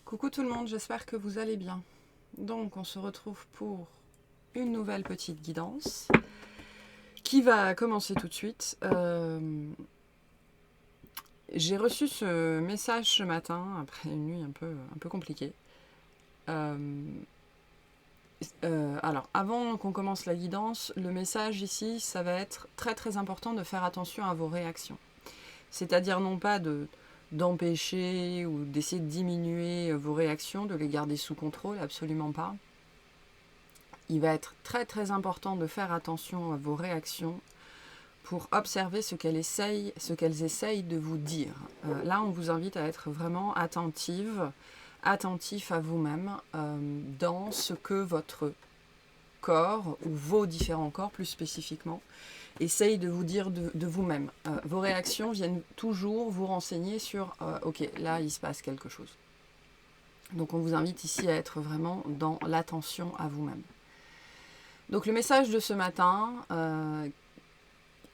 Coucou tout le monde, j'espère que vous allez bien. Donc on se retrouve pour une nouvelle petite guidance qui va commencer tout de suite. J'ai reçu ce message ce matin, après une nuit un peu compliquée. Alors, avant qu'on commence la guidance, le message ici, ça va être très très important de faire attention à vos réactions. C'est-à-dire non pas d'empêcher ou d'essayer de diminuer vos réactions, de les garder sous contrôle, absolument pas. Il va être très très important de faire attention à vos réactions pour observer ce qu'elles essayent de vous dire. Là, on vous invite à être vraiment attentif à vous-même dans ce que votre corps, ou vos différents corps plus spécifiquement, essayent de vous dire de vous-même. Vos réactions viennent toujours vous renseigner sur ok, là il se passe quelque chose. Donc on vous invite ici à être vraiment dans l'attention à vous-même. Donc le message de ce matin,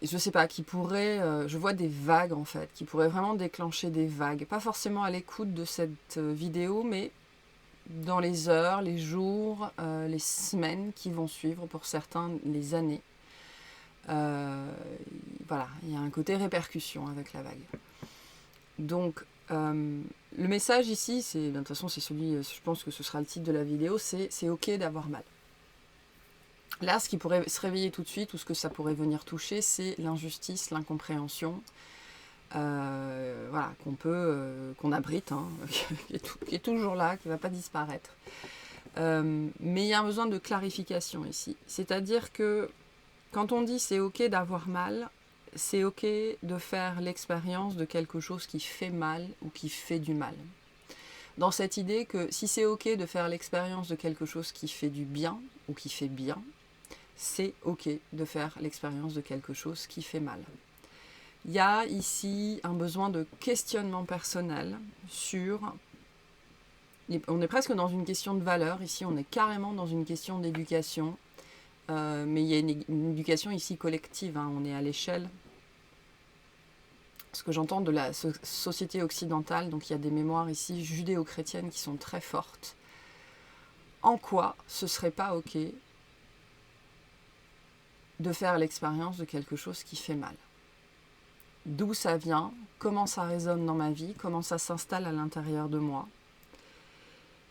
je sais pas, qui pourrait, je vois des vagues en fait, qui pourraient vraiment déclencher des vagues. Pas forcément à l'écoute de cette vidéo, mais dans les heures, les jours, les semaines qui vont suivre, pour certains les années. Voilà, il y a un côté répercussion avec la vague. Donc, le message ici, de toute façon c'est celui, je pense que ce sera le titre de la vidéo, c'est ok d'avoir mal. Là, ce qui pourrait se réveiller tout de suite, ou ce que ça pourrait venir toucher, c'est l'injustice, l'incompréhension, voilà, qu'on abrite, hein, qui est toujours là, qui ne va pas disparaître. Mais il y a un besoin de clarification ici. C'est-à-dire que quand on dit c'est ok d'avoir mal, c'est ok de faire l'expérience de quelque chose qui fait mal ou qui fait du mal. Dans cette idée que si c'est ok de faire l'expérience de quelque chose qui fait du bien ou qui fait bien, c'est ok de faire l'expérience de quelque chose qui fait mal. Il y a ici un besoin de questionnement personnel sur... On est presque dans une question de valeur, ici on est carrément dans une question d'éducation, mais il y a une éducation ici collective, hein, on est à l'échelle, ce que j'entends de la société occidentale, donc il y a des mémoires ici judéo-chrétiennes qui sont très fortes. En quoi ce serait pas ok de faire l'expérience de quelque chose qui fait mal? D'où ça vient? Comment ça résonne dans ma vie? Comment ça s'installe à l'intérieur de moi?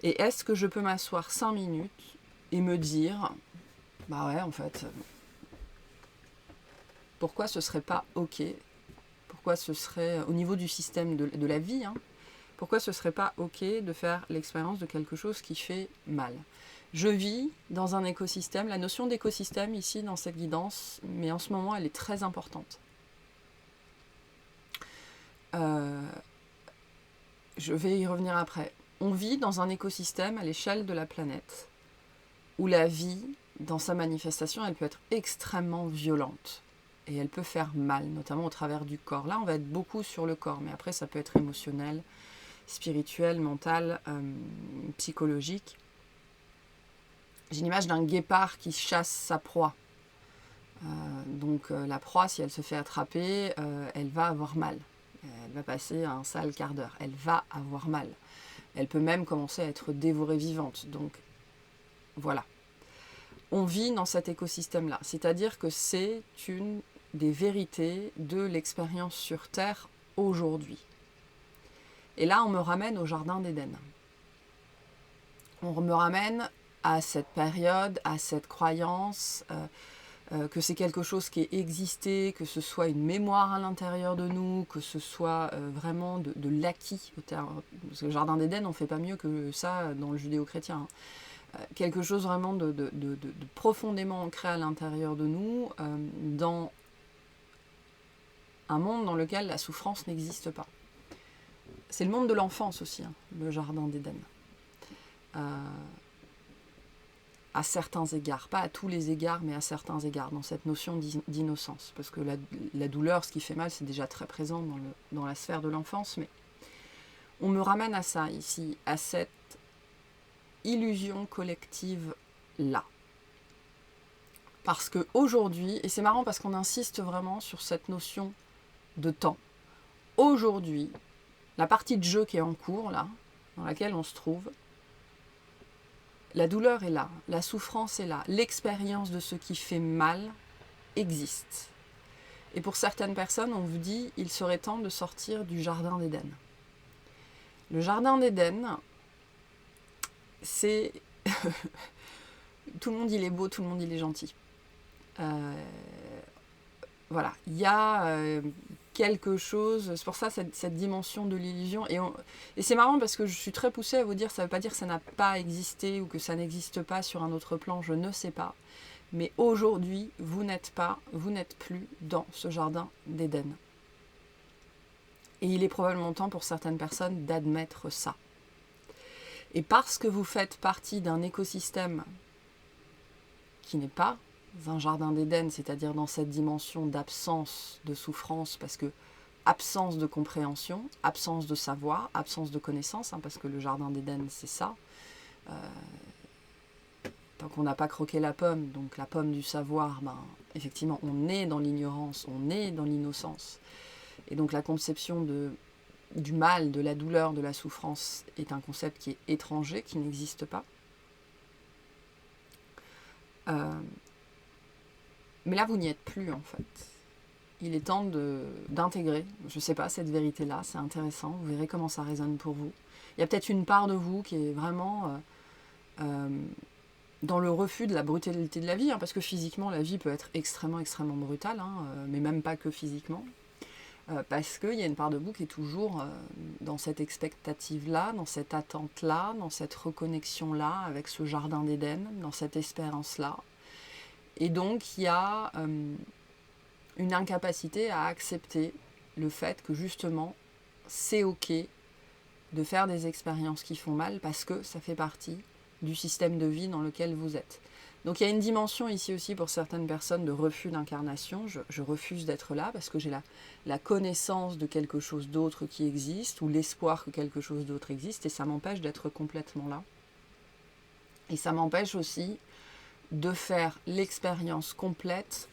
Et est-ce que je peux m'asseoir 5 minutes et me dire, bah ouais, en fait, pourquoi ce serait pas ok? Pourquoi ce serait, au niveau du système de la vie, hein, pourquoi ce serait pas ok de faire l'expérience de quelque chose qui fait mal? Je vis dans un écosystème, la notion d'écosystème ici dans cette guidance, mais en ce moment elle est très importante. Je vais y revenir après. On vit dans un écosystème à l'échelle de la planète où la vie, dans sa manifestation, elle peut être extrêmement violente et elle peut faire mal, notamment au travers du corps. Là, on va être beaucoup sur le corps, mais après, ça peut être émotionnel, spirituel, mental, psychologique. J'ai l'image d'un guépard qui chasse sa proie. Donc la proie, si elle se fait attraper, elle va avoir mal. Elle va passer un sale quart d'heure. Elle va avoir mal. Elle peut même commencer à être dévorée vivante. Donc voilà. On vit dans cet écosystème-là. C'est-à-dire que c'est une des vérités de l'expérience sur Terre aujourd'hui. Et là, on me ramène au Jardin d'Éden. On me ramène à cette période, à cette croyance, que c'est quelque chose qui est existé, que ce soit une mémoire à l'intérieur de nous, que ce soit vraiment de l'acquis. Parce que le Jardin d'Éden, on ne fait pas mieux que ça dans le judéo-chrétien. Hein. Quelque chose vraiment de profondément ancré à l'intérieur de nous, dans un monde dans lequel la souffrance n'existe pas. C'est le monde de l'enfance aussi, hein, le Jardin d'Éden. À certains égards, pas à tous les égards, mais à certains égards, dans cette notion d'innocence. Parce que la douleur, ce qui fait mal, c'est déjà très présent dans la sphère de l'enfance, mais on me ramène à ça ici, à cette illusion collective-là. Parce qu'aujourd'hui, et c'est marrant parce qu'on insiste vraiment sur cette notion de temps, aujourd'hui, la partie de jeu qui est en cours, là, dans laquelle on se trouve, la douleur est là, la souffrance est là, l'expérience de ce qui fait mal existe. Et pour certaines personnes, on vous dit il serait temps de sortir du jardin d'Éden. Le jardin d'Éden, c'est... tout le monde il est beau, tout le monde il est gentil. Voilà, il y a quelque chose, c'est pour ça cette dimension de l'illusion. Et c'est marrant parce que je suis très poussée à vous dire, ça ne veut pas dire que ça n'a pas existé ou que ça n'existe pas sur un autre plan, je ne sais pas. Mais aujourd'hui, vous n'êtes plus dans ce jardin d'Éden. Et il est probablement temps pour certaines personnes d'admettre ça. Et parce que vous faites partie d'un écosystème qui n'est pas un jardin d'Éden, c'est-à-dire dans cette dimension d'absence de souffrance, parce que absence de compréhension, absence de savoir, absence de connaissance, parce que le jardin d'Éden, c'est ça. Tant qu'on n'a pas croqué la pomme, donc la pomme du savoir, effectivement, on est dans l'ignorance, on est dans l'innocence. Et donc la conception du mal, de la douleur, de la souffrance est un concept qui est étranger, qui n'existe pas. Mais là, vous n'y êtes plus, en fait. Il est temps d'intégrer, je ne sais pas, cette vérité-là, c'est intéressant, vous verrez comment ça résonne pour vous. Il y a peut-être une part de vous qui est vraiment dans le refus de la brutalité de la vie, parce que physiquement, la vie peut être extrêmement, extrêmement brutale, mais même pas que physiquement. Parce qu'il y a une part de vous qui est toujours dans cette expectative-là, dans cette attente-là, dans cette reconnexion-là avec ce jardin d'Éden, dans cette espérance-là. Et donc, il y a une incapacité à accepter le fait que justement, c'est OK de faire des expériences qui font mal parce que ça fait partie du système de vie dans lequel vous êtes. Donc il y a une dimension ici aussi pour certaines personnes de refus d'incarnation. Je refuse d'être là parce que j'ai la connaissance de quelque chose d'autre qui existe ou l'espoir que quelque chose d'autre existe et ça m'empêche d'être complètement là. Et ça m'empêche aussi de faire l'expérience complète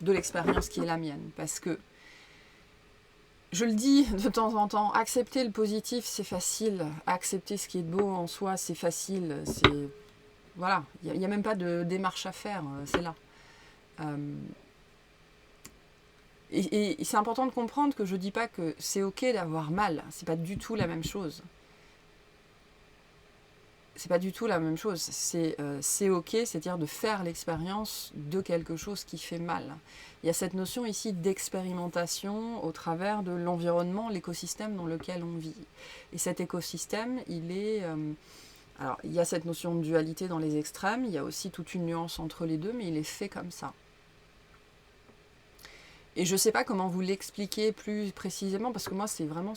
de l'expérience qui est la mienne. Parce que, je le dis de temps en temps, accepter le positif, c'est facile. Accepter ce qui est beau en soi, c'est facile. Voilà, il n'y a même pas de démarche à faire, c'est là. Et c'est important de comprendre que je ne dis pas que c'est OK d'avoir mal. C'est pas du tout la même chose. C'est pas du tout la même chose. C'est OK, c'est-à-dire de faire l'expérience de quelque chose qui fait mal. Il y a cette notion ici d'expérimentation au travers de l'environnement, l'écosystème dans lequel on vit. Et cet écosystème, il est... alors, il y a cette notion de dualité dans les extrêmes, il y a aussi toute une nuance entre les deux, mais il est fait comme ça. Et je ne sais pas comment vous l'expliquer plus précisément, parce que moi, c'est vraiment...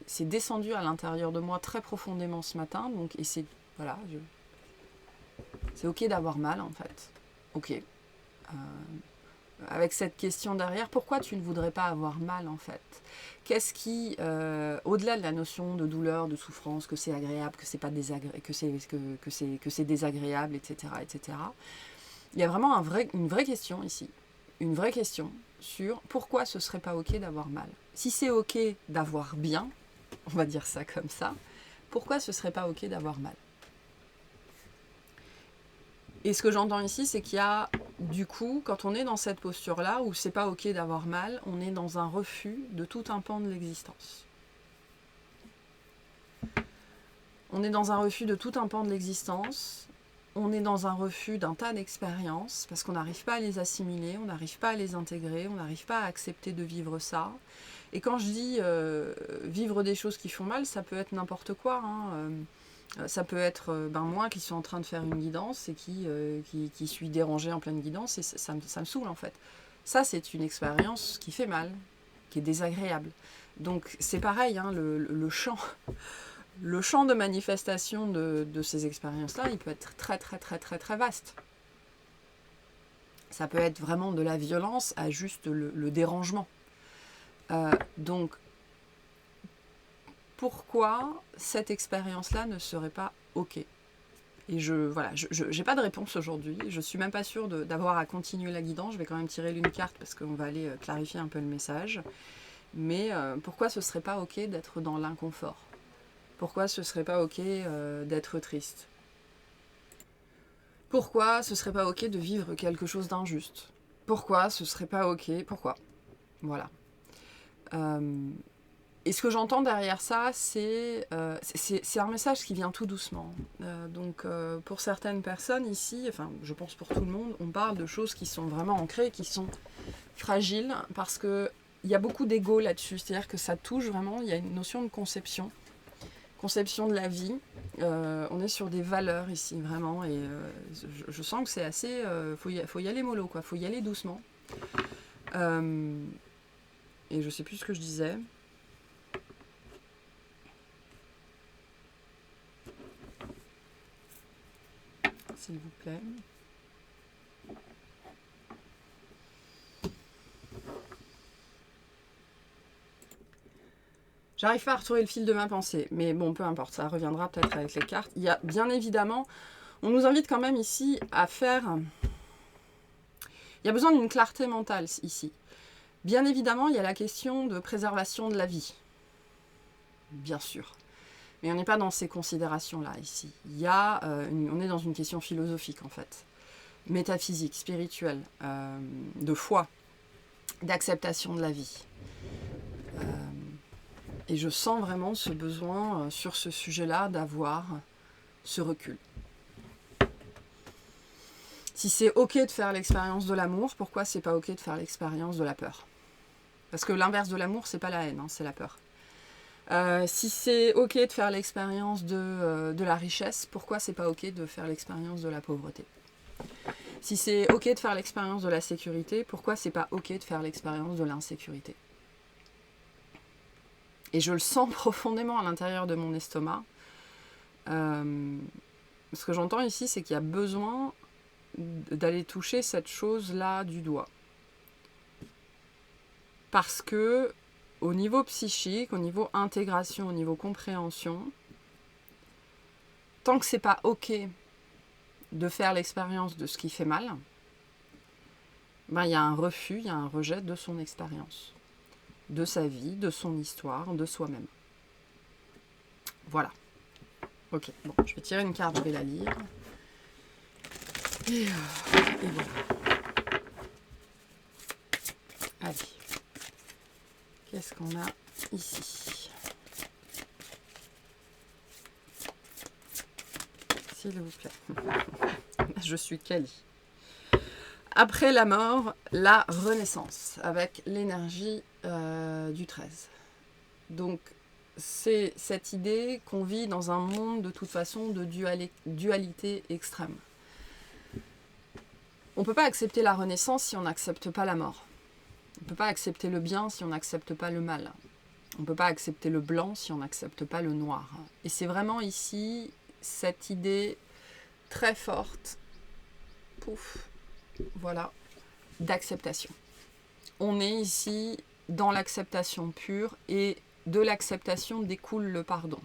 C'est descendu à l'intérieur de moi très profondément ce matin, donc, et c'est... Voilà, c'est OK d'avoir mal, en fait. OK. Avec cette question derrière, pourquoi tu ne voudrais pas avoir mal, en fait ? Qu'est-ce qui, au-delà de la notion de douleur, de souffrance, que c'est agréable, que c'est pas désagréable, que c'est désagréable, etc., etc., il y a vraiment une vraie question ici, une vraie question sur pourquoi ce serait pas OK d'avoir mal. Si c'est OK d'avoir bien, on va dire ça comme ça, pourquoi ce serait pas OK d'avoir mal ? Et ce que j'entends ici, c'est qu'il y a, du coup, quand on est dans cette posture-là, où c'est pas OK d'avoir mal, on est dans un refus de tout un pan de l'existence. On est dans un refus de tout un pan de l'existence, on est dans un refus d'un tas d'expériences, parce qu'on n'arrive pas à les assimiler, on n'arrive pas à les intégrer, on n'arrive pas à accepter de vivre ça. Et quand je dis vivre des choses qui font mal, ça peut être n'importe quoi, ça peut être moi qui suis en train de faire une guidance et qui suis dérangée en pleine guidance et ça me saoule en fait. Ça, c'est une expérience qui fait mal, qui est désagréable. Donc c'est pareil, le champ de manifestation de ces expériences-là, il peut être très très très très très vaste. Ça peut être vraiment de la violence à juste le dérangement. Donc pourquoi cette expérience-là ne serait pas OK ? Et je n'ai pas de réponse aujourd'hui. Je ne suis même pas sûre d'avoir à continuer la guidance. Je vais quand même tirer l'une carte parce qu'on va aller clarifier un peu le message. Mais pourquoi ce serait pas ok d'être dans l'inconfort? Pourquoi ce serait pas ok d'être triste? Pourquoi ce serait pas ok de vivre quelque chose d'injuste? Pourquoi ce serait pas ok? Pourquoi? Voilà. Et ce que j'entends derrière ça, c'est un message qui vient tout doucement. Donc pour certaines personnes ici, enfin je pense pour tout le monde, on parle de choses qui sont vraiment ancrées, qui sont fragiles, parce qu'il y a beaucoup d'ego là-dessus. C'est-à-dire que ça touche vraiment, il y a une notion de conception de la vie. On est sur des valeurs ici, vraiment, et je sens que c'est assez... faut y aller mollo, quoi. Faut y aller doucement. Et je sais plus ce que je disais. S'il vous plaît. J'arrive pas à retrouver le fil de ma pensée, mais bon, peu importe, ça reviendra peut-être avec les cartes. Il y a bien évidemment, on nous invite quand même ici à faire... Il y a besoin d'une clarté mentale ici. Bien évidemment, il y a la question de préservation de la vie. Bien sûr. Mais on n'est pas dans ces considérations-là ici. On est dans une question philosophique en fait. Métaphysique, spirituelle, de foi, d'acceptation de la vie. Et je sens vraiment ce besoin sur ce sujet-là d'avoir ce recul. Si c'est ok de faire l'expérience de l'amour, pourquoi c'est pas ok de faire l'expérience de la peur? Parce que l'inverse de l'amour, c'est pas la haine, hein, c'est la peur. Si c'est ok de faire l'expérience de la richesse, pourquoi c'est pas ok de faire l'expérience de la pauvreté? Si c'est ok de faire l'expérience de la sécurité, pourquoi c'est pas ok de faire l'expérience de l'insécurité? Et je le sens profondément à l'intérieur de mon estomac. Ce que j'entends ici, c'est qu'il y a besoin d'aller toucher cette chose-là du doigt. Parce que au niveau psychique, au niveau intégration, au niveau compréhension, tant que c'est pas ok de faire l'expérience de ce qui fait mal, ben, il y a un refus, il y a un rejet de son expérience, de sa vie, de son histoire, de soi-même. Voilà. Ok, bon, je vais tirer une carte, je vais la lire. Et voilà. Allez. Qu'est-ce qu'on a ici? S'il vous plaît. Je suis Kali. Après la mort, la renaissance, avec l'énergie du 13. Donc, c'est cette idée qu'on vit dans un monde de toute façon de dualité extrême. On ne peut pas accepter la renaissance si on n'accepte pas la mort. On ne peut pas accepter le bien si on n'accepte pas le mal. On ne peut pas accepter le blanc si on n'accepte pas le noir. Et c'est vraiment ici cette idée très forte, voilà, d'acceptation. On est ici dans l'acceptation pure et de l'acceptation découle le pardon.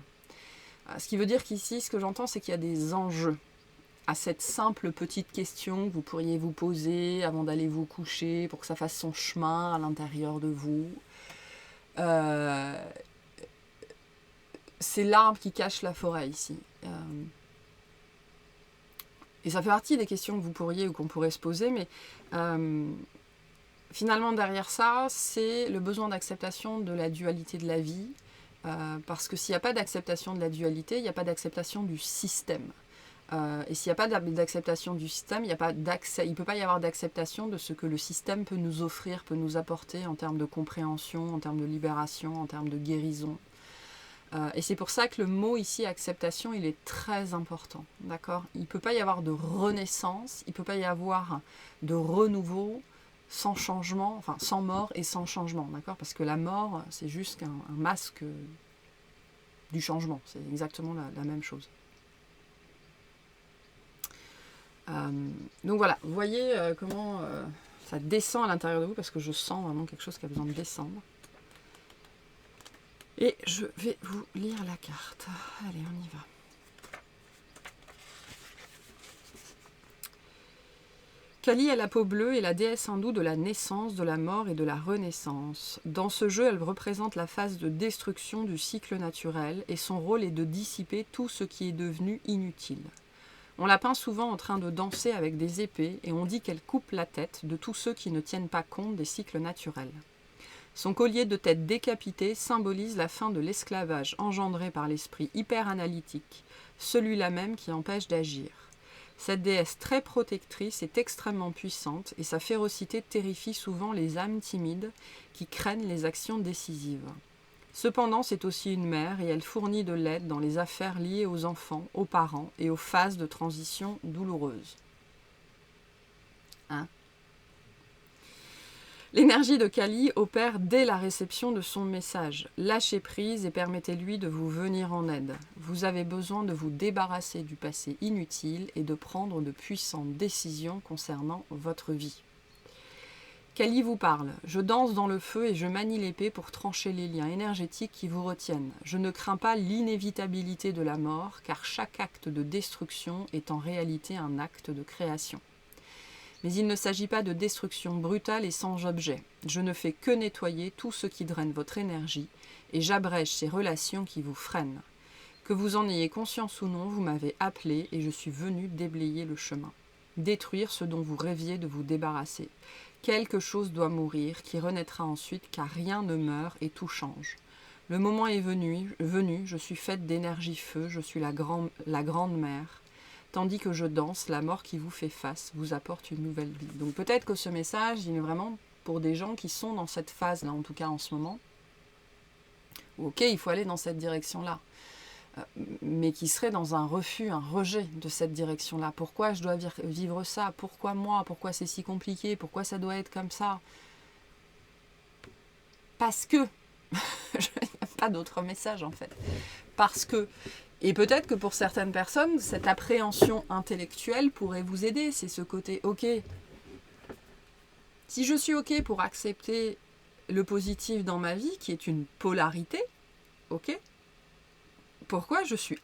Ce qui veut dire qu'ici, ce que j'entends, c'est qu'il y a des enjeux à cette simple petite question que vous pourriez vous poser avant d'aller vous coucher pour que ça fasse son chemin à l'intérieur de vous. C'est l'arbre qui cache la forêt ici. Et ça fait partie des questions que vous pourriez ou qu'on pourrait se poser, mais finalement derrière ça, c'est le besoin d'acceptation de la dualité de la vie, parce que s'il n'y a pas d'acceptation de la dualité, il n'y a pas d'acceptation du système. Et s'il n'y a pas d'acceptation du système, il ne peut pas y avoir d'acceptation de ce que le système peut nous offrir, peut nous apporter en termes de compréhension, en termes de libération, en termes de guérison. Et c'est pour ça que le mot ici, acceptation, il est très important. D'accord ? Il ne peut pas y avoir de renaissance, il ne peut pas y avoir de renouveau sans changement, enfin sans mort et sans changement. D'accord ? Parce que la mort, c'est juste un masque du changement. C'est exactement la même chose. Donc voilà, vous voyez comment ça descend à l'intérieur de vous, parce que je sens vraiment quelque chose qui a besoin de descendre. Et je vais vous lire la carte. Allez, on y va. Kali a la peau bleue et la déesse hindoue de la naissance, de la mort et de la renaissance. Dans ce jeu, elle représente la phase de destruction du cycle naturel et son rôle est de dissiper tout ce qui est devenu inutile. On la peint souvent en train de danser avec des épées et on dit qu'elle coupe la tête de tous ceux qui ne tiennent pas compte des cycles naturels. Son collier de tête décapitée symbolise la fin de l'esclavage engendré par l'esprit hyper-analytique, celui-là même qui empêche d'agir. Cette déesse très protectrice est extrêmement puissante et sa férocité terrifie souvent les âmes timides qui craignent les actions décisives. Cependant, c'est aussi une mère et elle fournit de l'aide dans les affaires liées aux enfants, aux parents et aux phases de transition douloureuses. L'énergie de Kali opère dès la réception de son message. Lâchez prise et permettez-lui de vous venir en aide. Vous avez besoin de vous débarrasser du passé inutile et de prendre de puissantes décisions concernant votre vie. Kali vous parle. Je danse dans le feu et je manie l'épée pour trancher les liens énergétiques qui vous retiennent. Je ne crains pas l'inévitabilité de la mort, car chaque acte de destruction est en réalité un acte de création. Mais il ne s'agit pas de destruction brutale et sans objet. Je ne fais que nettoyer tout ce qui draine votre énergie et j'abrège ces relations qui vous freinent. Que vous en ayez conscience ou non, vous m'avez appelé et je suis venu déblayer le chemin. Détruire ce dont vous rêviez de vous débarrasser. Quelque chose doit mourir, qui renaîtra ensuite, car rien ne meurt et tout change. Le moment est venu, je suis faite d'énergie feu, je suis la grande mère. Tandis que je danse, la mort qui vous fait face vous apporte une nouvelle vie. Donc peut-être que ce message, il est vraiment pour des gens qui sont dans cette phase-là, en tout cas en ce moment. Ok, il faut aller dans cette direction-là. Mais qui seraient dans un refus, un rejet de cette direction-là. Pourquoi je dois vivre ça? Pourquoi moi? Pourquoi c'est si compliqué? Pourquoi ça doit être comme ça? Parce que. Il n'y a pas d'autre message en fait. Parce que. Et peut-être que pour certaines personnes, cette appréhension intellectuelle pourrait vous aider. C'est ce côté, ok, si je suis ok pour accepter le positif dans ma vie, qui est une polarité, ok, pourquoi je suis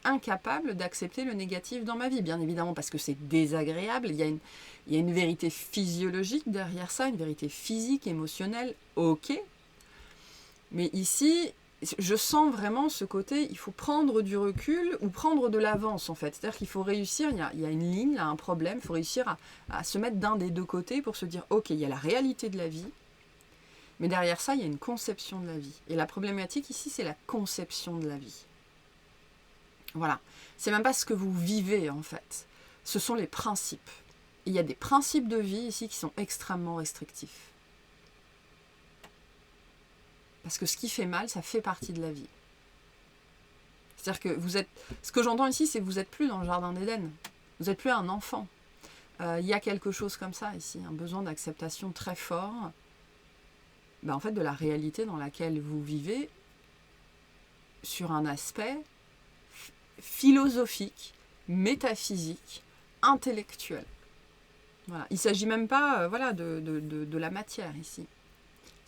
incapable d'accepter le négatif dans ma vie? Bien évidemment parce que c'est désagréable, il y a une vérité physiologique derrière ça, une vérité physique, émotionnelle, ok. Mais ici, je sens vraiment ce côté, il faut prendre du recul ou prendre de l'avance en fait. C'est-à-dire qu'il faut réussir, il y a une ligne, il y a un problème, il faut réussir à se mettre d'un des deux côtés pour se dire, ok, il y a la réalité de la vie, mais derrière ça, il y a une conception de la vie. Et la problématique ici, c'est la conception de la vie. Voilà. C'est même pas ce que vous vivez en fait. Ce sont les principes. Il y a des principes de vie ici qui sont extrêmement restrictifs. Parce que ce qui fait mal, ça fait partie de la vie. C'est-à-dire que vous êtes... Ce que j'entends ici, c'est que vous n'êtes plus dans le jardin d'Éden. Vous n'êtes plus un enfant. Il y a quelque chose comme ça ici, un besoin d'acceptation très fort, en fait, de la réalité dans laquelle vous vivez sur un aspect philosophique, métaphysique, intellectuel. Voilà. Il ne s'agit même pas de la matière ici.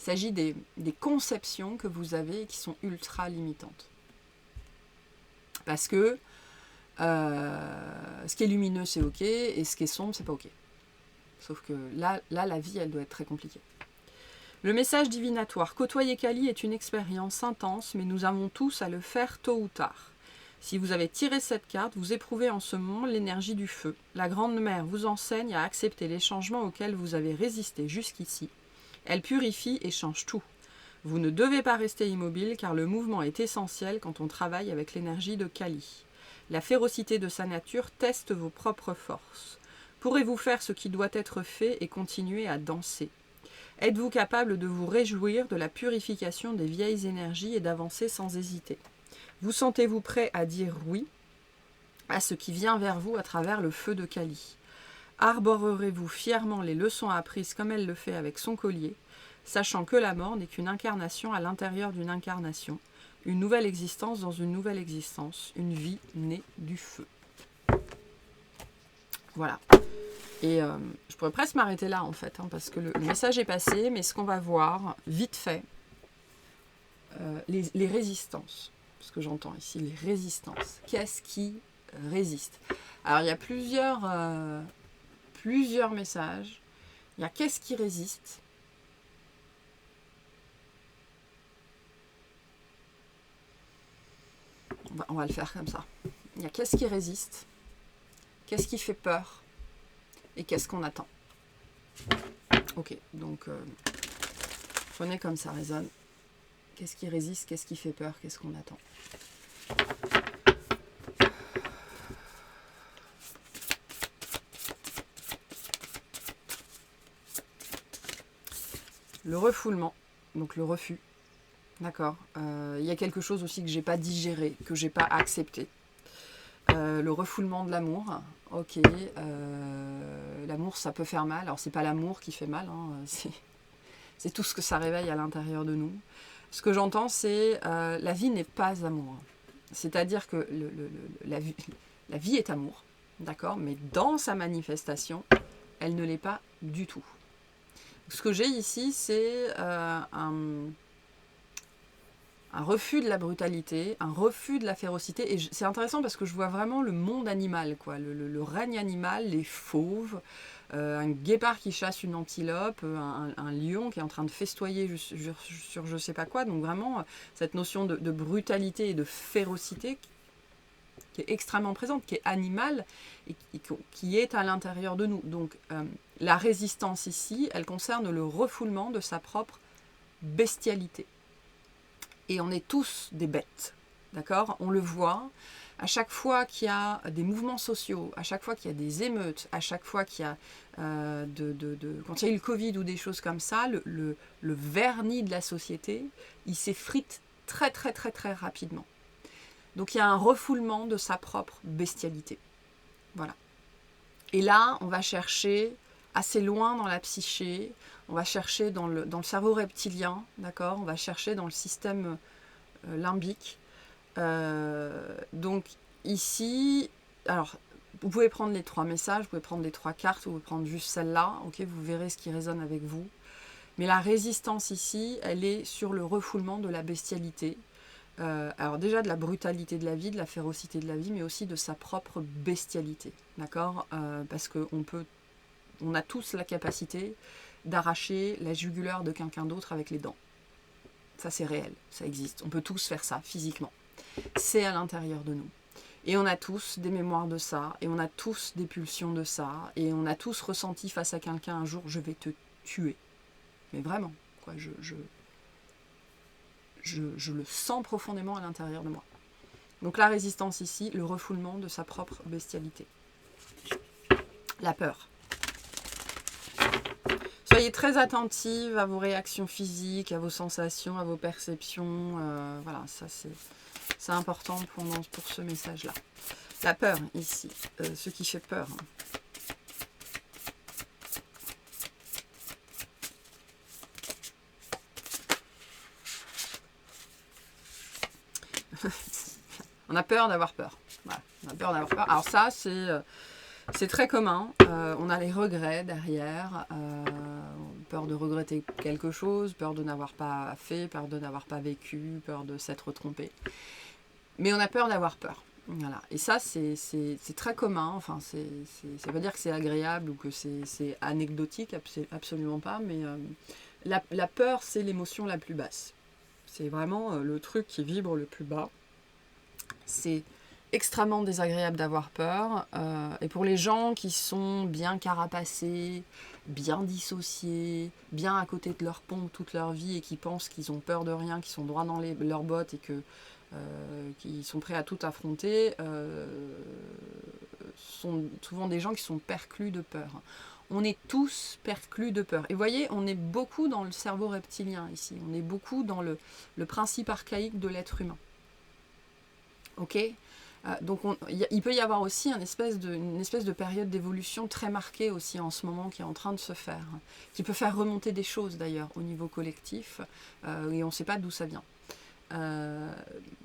Il s'agit des conceptions que vous avez et qui sont ultra limitantes. Parce que ce qui est lumineux, c'est ok, et ce qui est sombre, c'est pas ok. Sauf que là, la vie, elle doit être très compliquée. Le message divinatoire. Côtoyer Kali est une expérience intense, mais nous avons tous à le faire tôt ou tard. Si vous avez tiré cette carte, vous éprouvez en ce moment l'énergie du feu. La Grande Mère vous enseigne à accepter les changements auxquels vous avez résisté jusqu'ici. Elle purifie et change tout. Vous ne devez pas rester immobile car le mouvement est essentiel quand on travaille avec l'énergie de Kali. La férocité de sa nature teste vos propres forces. Pourrez-vous faire ce qui doit être fait et continuer à danser? Êtes-vous capable de vous réjouir de la purification des vieilles énergies et d'avancer sans hésiter? Vous sentez-vous prêt à dire oui à ce qui vient vers vous à travers le feu de Kali? Arborerez-vous fièrement les leçons apprises comme elle le fait avec son collier, sachant que la mort n'est qu'une incarnation à l'intérieur d'une incarnation, une nouvelle existence dans une nouvelle existence, une vie née du feu. Voilà. Et je pourrais presque m'arrêter là en fait, parce que le message est passé, mais ce qu'on va voir, vite fait, les résistances. Ce que j'entends ici, les résistances. Qu'est-ce qui résiste? Alors il y a plusieurs plusieurs messages. Il y a qu'est-ce qui résiste? On va le faire comme ça. Il y a qu'est-ce qui résiste? Qu'est-ce qui fait peur? Et qu'est-ce qu'on attend? Ok, donc prenez comme ça résonne. Qu'est-ce qui résiste? Qu'est-ce qui fait peur? Qu'est-ce qu'on attend? Le refoulement, donc le refus. D'accord. Il y a quelque chose aussi que j'ai pas digéré, que j'ai pas accepté. Le refoulement de l'amour. Ok. L'amour, ça peut faire mal. Alors, c'est pas l'amour qui fait mal, hein, c'est tout ce que ça réveille à l'intérieur de nous. Ce que j'entends, c'est la vie n'est pas amour. C'est-à-dire que la vie est amour, d'accord, mais dans sa manifestation, elle ne l'est pas du tout. Ce que j'ai ici, c'est un refus de la brutalité, un refus de la férocité. Et c'est intéressant parce que je vois vraiment le monde animal, quoi, le règne animal, les fauves, un guépard qui chasse une antilope, un lion qui est en train de festoyer sur je sais pas quoi. Donc vraiment, cette notion de brutalité et de férocité qui est extrêmement présente, qui est animale et qui est à l'intérieur de nous. Donc la résistance ici, elle concerne le refoulement de sa propre bestialité. Et on est tous des bêtes, d'accord? On le voit, à chaque fois qu'il y a des mouvements sociaux, à chaque fois qu'il y a des émeutes, à chaque fois qu'il y a quand il y a eu le Covid ou des choses comme ça, le vernis de la société, il s'effrite très très très très rapidement. Donc il y a un refoulement de sa propre bestialité. Voilà. Et là, on va chercher assez loin dans la psyché, on va chercher dans le cerveau reptilien, d'accord? On va chercher dans le système limbique. Donc ici, alors vous pouvez prendre les 3 messages, vous pouvez prendre les 3 cartes, vous pouvez prendre juste celle-là, ok? Vous verrez ce qui résonne avec vous. Mais la résistance ici, elle est sur le refoulement de la bestialité. Alors déjà de la brutalité de la vie, de la férocité de la vie, mais aussi de sa propre bestialité, d'accord? Parce on a tous la capacité d'arracher la jugulaire de quelqu'un d'autre avec les dents. Ça c'est réel, ça existe. On peut tous faire ça physiquement. C'est à l'intérieur de nous. Et on a tous des mémoires de ça, et on a tous des pulsions de ça, et on a tous ressenti face à quelqu'un un jour, je vais te tuer. Mais vraiment, quoi, je le sens profondément à l'intérieur de moi. Donc la résistance ici, le refoulement de sa propre bestialité. La peur. Soyez très attentive à vos réactions physiques, à vos sensations, à vos perceptions. Voilà, ça c'est important pour ce message-là. La peur ici, ce qui fait peur. On a peur d'avoir peur. Voilà, on a peur d'avoir peur. Alors ça, c'est très commun. On a les regrets derrière. Peur de regretter quelque chose, peur de n'avoir pas fait, peur de n'avoir pas vécu, peur de s'être trompé. Mais on a peur d'avoir peur. Voilà. Et ça, c'est très commun. Enfin, ça ne veut pas dire que c'est agréable ou que c'est anecdotique, absolument pas. Mais la peur, c'est l'émotion la plus basse. C'est vraiment le truc qui vibre le plus bas. C'est extrêmement désagréable d'avoir peur. Et pour les gens qui sont bien carapacés, bien dissociés, bien à côté de leur pompe toute leur vie et qui pensent qu'ils ont peur de rien, qui sont droits dans leurs bottes et qui sont prêts à tout affronter, sont souvent des gens qui sont perclus de peur. On est tous perclus de peur. Et vous voyez, on est beaucoup dans le cerveau reptilien ici. On est beaucoup dans le principe archaïque de l'être humain. Ok ? Donc il peut y avoir aussi une espèce de période d'évolution très marquée aussi en ce moment qui est en train de se faire, qui peut faire remonter des choses d'ailleurs au niveau collectif, et on ne sait pas d'où ça vient.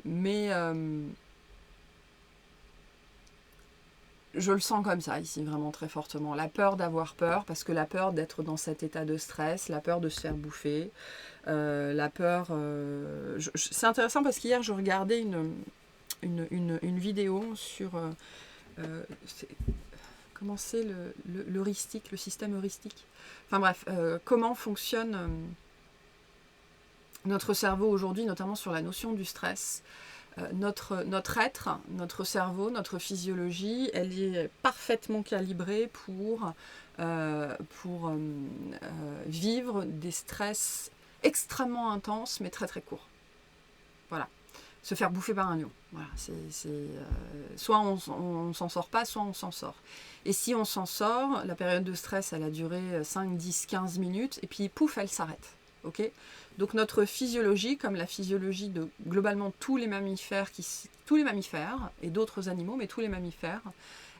Mais je le sens comme ça ici, vraiment très fortement. La peur d'avoir peur, parce que la peur d'être dans cet état de stress, la peur de se faire bouffer, la peur... c'est intéressant parce qu'hier je regardais une vidéo sur comment c'est l'heuristique, le système heuristique. Enfin bref, comment fonctionne notre cerveau aujourd'hui, notamment sur la notion du stress. Notre être, notre cerveau, notre physiologie, elle est parfaitement calibrée pour vivre des stress extrêmement intenses, mais très très courts. Voilà. Se faire bouffer par un lion. Voilà, soit on s'en sort pas, soit on s'en sort. Et si on s'en sort, la période de stress, elle a duré 5, 10, 15 minutes, et puis pouf, elle s'arrête. Okay, donc notre physiologie, comme la physiologie de globalement tous les mammifères et d'autres animaux, mais tous les mammifères,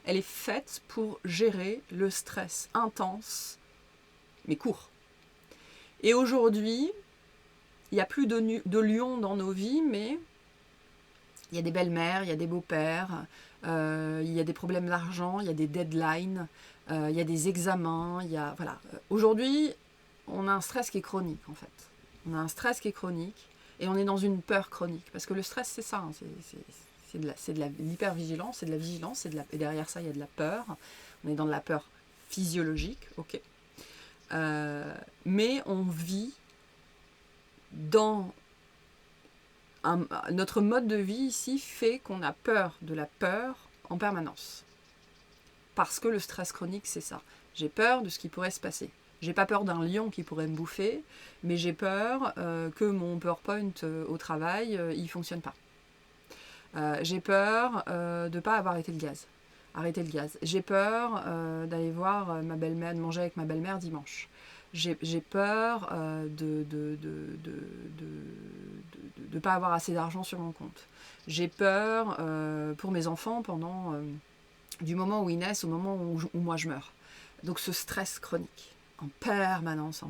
elle est faite pour gérer le stress intense, mais court. Et aujourd'hui, il n'y a plus de lions dans nos vies, mais il y a des belles-mères, il y a des beaux-pères, il y a des problèmes d'argent, il y a des deadlines, il y a des examens, voilà. Aujourd'hui, on a un stress qui est chronique, en fait. On a un stress qui est chronique et on est dans une peur chronique. Parce que le stress, c'est ça. Hein, c'est de l'hypervigilance, c'est de la vigilance, et derrière ça, il y a de la peur. On est dans de la peur physiologique, ok. Mais on vit dans... notre mode de vie ici fait qu'on a peur de la peur en permanence. Parce que le stress chronique, c'est ça. J'ai peur de ce qui pourrait se passer. J'ai pas peur d'un lion qui pourrait me bouffer, mais j'ai peur que mon PowerPoint au travail, il fonctionne pas. J'ai peur de pas avoir arrêté le gaz. J'ai peur d'aller voir ma belle-mère, de manger avec ma belle-mère dimanche. J'ai peur de pas avoir assez d'argent sur mon compte. J'ai peur pour mes enfants pendant du moment où ils naissent au moment où moi je meurs. Donc ce stress chronique. En permanence.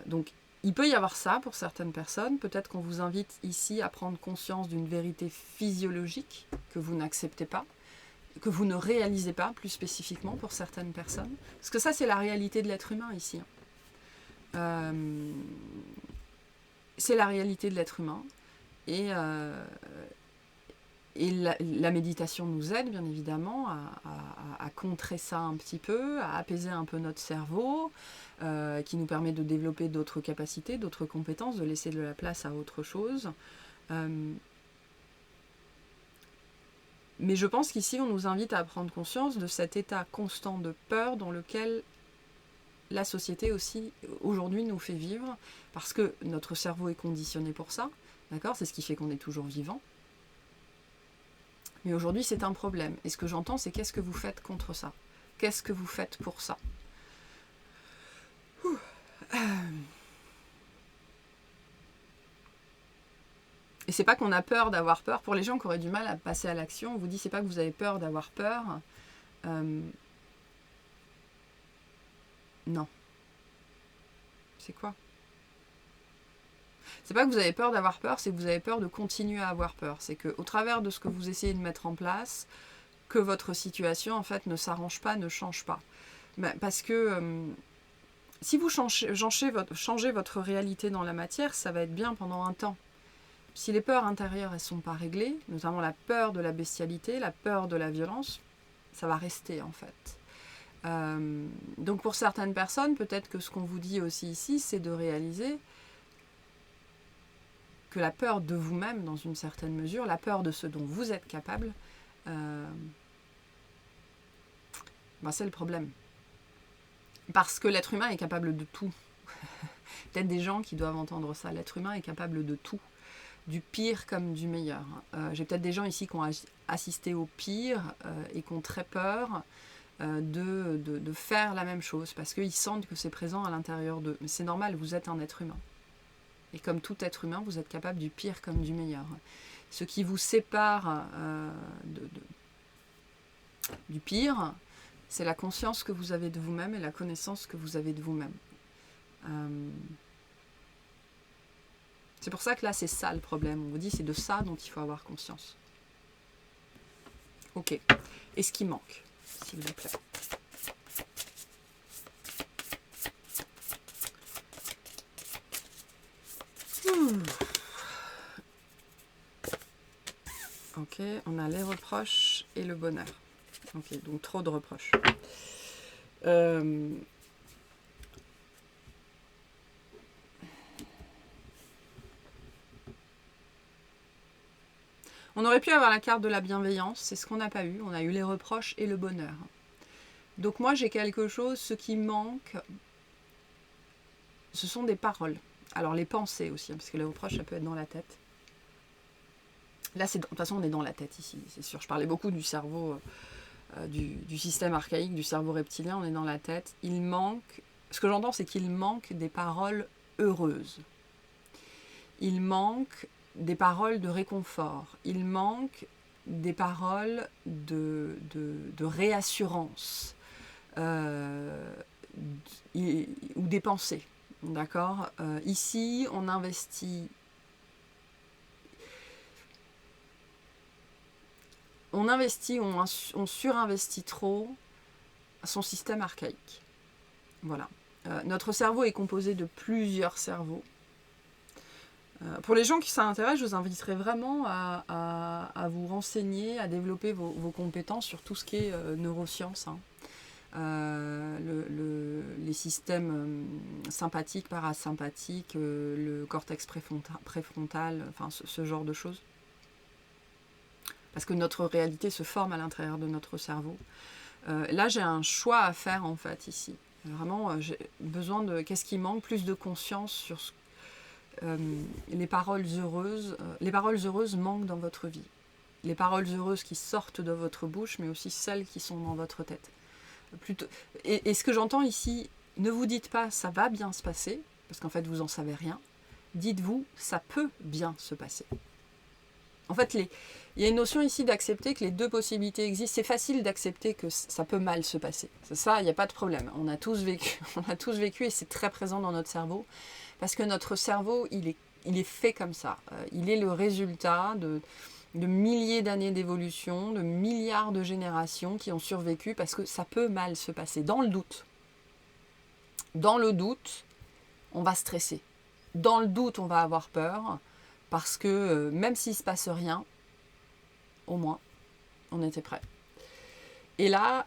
Donc, il peut y avoir ça pour certaines personnes. Peut-être qu'on vous invite ici à prendre conscience d'une vérité physiologique que vous n'acceptez pas, que vous ne réalisez pas plus spécifiquement pour certaines personnes. Parce que ça, c'est la réalité de l'être humain ici. C'est la réalité de l'être humain. Et la méditation nous aide, bien évidemment, à contrer ça un petit peu, à apaiser un peu notre cerveau, qui nous permet de développer d'autres capacités, d'autres compétences, de laisser de la place à autre chose. Mais je pense qu'ici, on nous invite à prendre conscience de cet état constant de peur dans lequel la société aussi, aujourd'hui, nous fait vivre, parce que notre cerveau est conditionné pour ça, d'accord ? C'est ce qui fait qu'on est toujours vivant. Mais aujourd'hui, c'est un problème. Et ce que j'entends, c'est qu'est-ce que vous faites contre ça ? Qu'est-ce que vous faites pour ça ? Et c'est pas qu'on a peur d'avoir peur. Pour les gens qui auraient du mal à passer à l'action, on vous dit c'est pas que vous avez peur d'avoir peur. Non. C'est quoi ? C'est pas que vous avez peur d'avoir peur, c'est que vous avez peur de continuer à avoir peur. C'est qu'au travers de ce que vous essayez de mettre en place, que votre situation en fait ne s'arrange pas, ne change pas. Parce que si vous changez votre réalité dans la matière, ça va être bien pendant un temps. Si les peurs intérieures elles sont pas réglées, notamment la peur de la bestialité, la peur de la violence, ça va rester en fait. Donc pour certaines personnes, peut-être que ce qu'on vous dit aussi ici, c'est de réaliser que la peur de vous-même, dans une certaine mesure, la peur de ce dont vous êtes capable, c'est le problème. Parce que l'être humain est capable de tout. Peut-être des gens qui doivent entendre ça. L'être humain est capable de tout. Du pire comme du meilleur. J'ai peut-être des gens ici qui ont assisté au pire et qui ont très peur de faire la même chose parce qu'ils sentent que c'est présent à l'intérieur d'eux. Mais c'est normal, vous êtes un être humain. Et comme tout être humain, vous êtes capable du pire comme du meilleur. Ce qui vous sépare du pire, c'est la conscience que vous avez de vous-même et la connaissance que vous avez de vous-même. C'est pour ça que là, c'est ça le problème. On vous dit c'est de ça dont il faut avoir conscience. Ok. Et ce qui manque, s'il vous plaît. Ok, on a les reproches et le bonheur. Ok, donc trop de reproches. On aurait pu avoir la carte de la bienveillance, c'est ce qu'on n'a pas eu. On a eu les reproches et le bonheur. Donc moi j'ai quelque chose, ce qui manque, ce sont des paroles. Alors les pensées aussi, parce que les reproches ça peut être dans la tête. Là, de toute façon on est dans la tête ici, c'est sûr. Je parlais beaucoup du cerveau, du système archaïque, du cerveau reptilien, on est dans la tête. Il manque, ce que j'entends c'est qu'il manque des paroles heureuses. Il manque des paroles de réconfort. Il manque des paroles de réassurance. Ou des pensées, d'accord. Ici, on investit, on surinvestit trop son système archaïque. Voilà. Notre cerveau est composé de plusieurs cerveaux. Pour les gens qui s'intéressent, je vous inviterai vraiment à vous renseigner, à développer vos compétences sur tout ce qui est neurosciences. Hein. Les systèmes sympathiques, parasympathiques, le cortex préfrontal, enfin ce genre de choses. Parce que notre réalité se forme à l'intérieur de notre cerveau. Là, j'ai un choix à faire en fait ici. Vraiment, j'ai besoin de... Qu'est-ce qui manque? Plus de conscience sur les paroles heureuses. Les paroles heureuses manquent dans votre vie. Les paroles heureuses qui sortent de votre bouche, mais aussi celles qui sont dans votre tête. Plutôt, et ce que j'entends ici, ne vous dites pas ça va bien se passer, parce qu'en fait vous n'en savez rien. Dites-vous ça peut bien se passer. En fait, il y a une notion ici d'accepter que les deux possibilités existent. C'est facile d'accepter que ça peut mal se passer. C'est ça, il n'y a pas de problème. On a tous vécu et c'est très présent dans notre cerveau. Parce que notre cerveau, il est fait comme ça. Il est le résultat de milliers d'années d'évolution, de milliards de générations qui ont survécu parce que ça peut mal se passer. Dans le doute. Dans le doute, on va stresser. Dans le doute, on va avoir peur parce que même s'il ne se passe rien, au moins, on était prêt. Et là,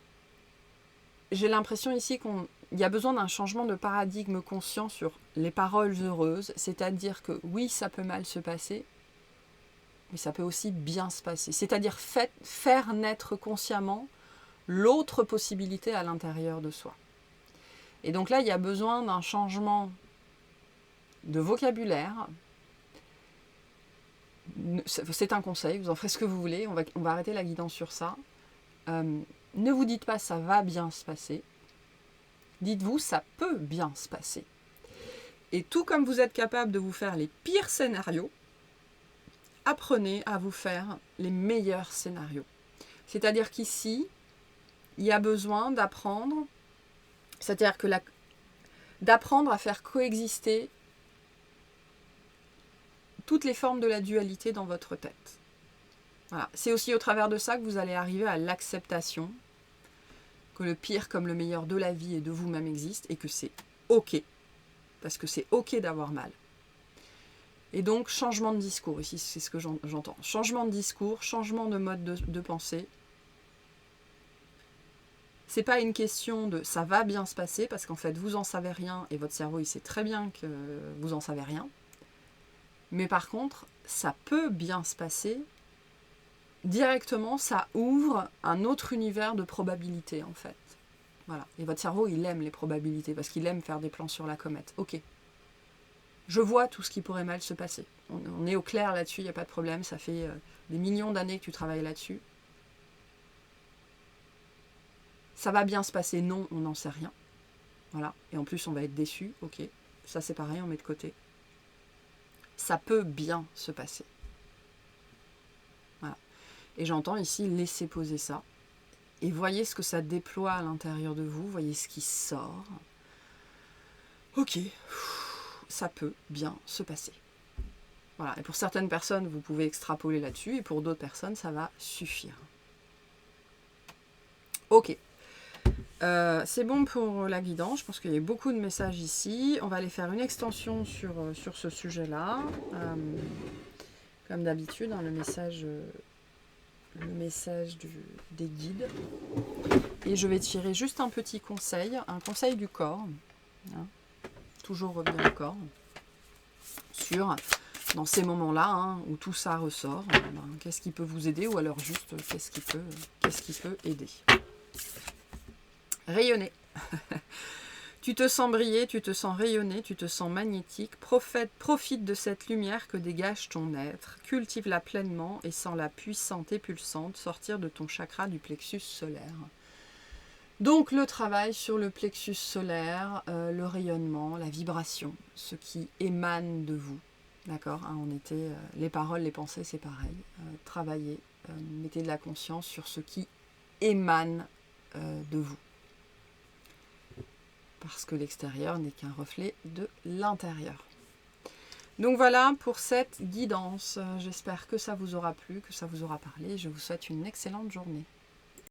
j'ai l'impression ici qu'il y a besoin d'un changement de paradigme conscient sur les paroles heureuses, c'est-à-dire que oui, ça peut mal se passer, mais ça peut aussi bien se passer. C'est-à-dire faire naître consciemment l'autre possibilité à l'intérieur de soi. Et donc là, il y a besoin d'un changement de vocabulaire. C'est un conseil, vous en ferez ce que vous voulez, on va arrêter la guidance sur ça. Ne vous dites pas ça va bien se passer. Dites-vous ça peut bien se passer. Et tout comme vous êtes capable de vous faire les pires scénarios, apprenez à vous faire les meilleurs scénarios. C'est-à-dire qu'ici, il y a besoin d'apprendre, c'est-à-dire que d'apprendre à faire coexister toutes les formes de la dualité dans votre tête. Voilà. C'est aussi au travers de ça que vous allez arriver à l'acceptation que le pire comme le meilleur de la vie et de vous-même existe et que c'est ok, parce que c'est ok d'avoir mal. Et donc, changement de discours, ici c'est ce que j'entends. Changement de discours, changement de mode de pensée. C'est pas une question de ça va bien se passer, parce qu'en fait vous en savez rien et votre cerveau il sait très bien que vous en savez rien. Mais par contre, ça peut bien se passer. Directement, ça ouvre un autre univers de probabilités en fait. Voilà. Et votre cerveau, il aime les probabilités parce qu'il aime faire des plans sur la comète. Ok. Je vois tout ce qui pourrait mal se passer. On est au clair là-dessus, il n'y a pas de problème. Ça fait des millions d'années que tu travailles là-dessus. Ça va bien se passer, non, on n'en sait rien. Voilà. Et en plus, on va être déçu. Ok. Ça, c'est pareil, on met de côté. Ça peut bien se passer. Voilà. Et j'entends ici, laissez poser ça. Et voyez ce que ça déploie à l'intérieur de vous. Voyez ce qui sort. Ok. Ça peut bien se passer. Voilà. Et pour certaines personnes, vous pouvez extrapoler là-dessus. Et pour d'autres personnes, ça va suffire. Ok. C'est bon pour la guidance. Je pense qu'il y a beaucoup de messages ici. On va aller faire une extension sur ce sujet-là. Comme d'habitude, hein, le message le message des guides. Et je vais tirer juste un petit conseil, un conseil du corps. Hein, toujours revenir au corps. Sur, dans ces moments-là, hein, où tout ça ressort, qu'est-ce qui peut vous aider, ou alors juste qu'est-ce qui peut aider. Rayonner. Tu te sens briller, tu te sens rayonner, tu te sens magnétique. Profite de cette lumière que dégage ton être. Cultive-la pleinement et sens-la puissante et pulsante sortir de ton chakra du plexus solaire. Donc le travail sur le plexus solaire, le rayonnement, la vibration, ce qui émane de vous. D'accord, hein, les paroles, les pensées, c'est pareil. Travaillez, mettez de la conscience sur ce qui émane de vous. Parce que l'extérieur n'est qu'un reflet de l'intérieur. Donc voilà pour cette guidance. J'espère que ça vous aura plu, que ça vous aura parlé. Je vous souhaite une excellente journée.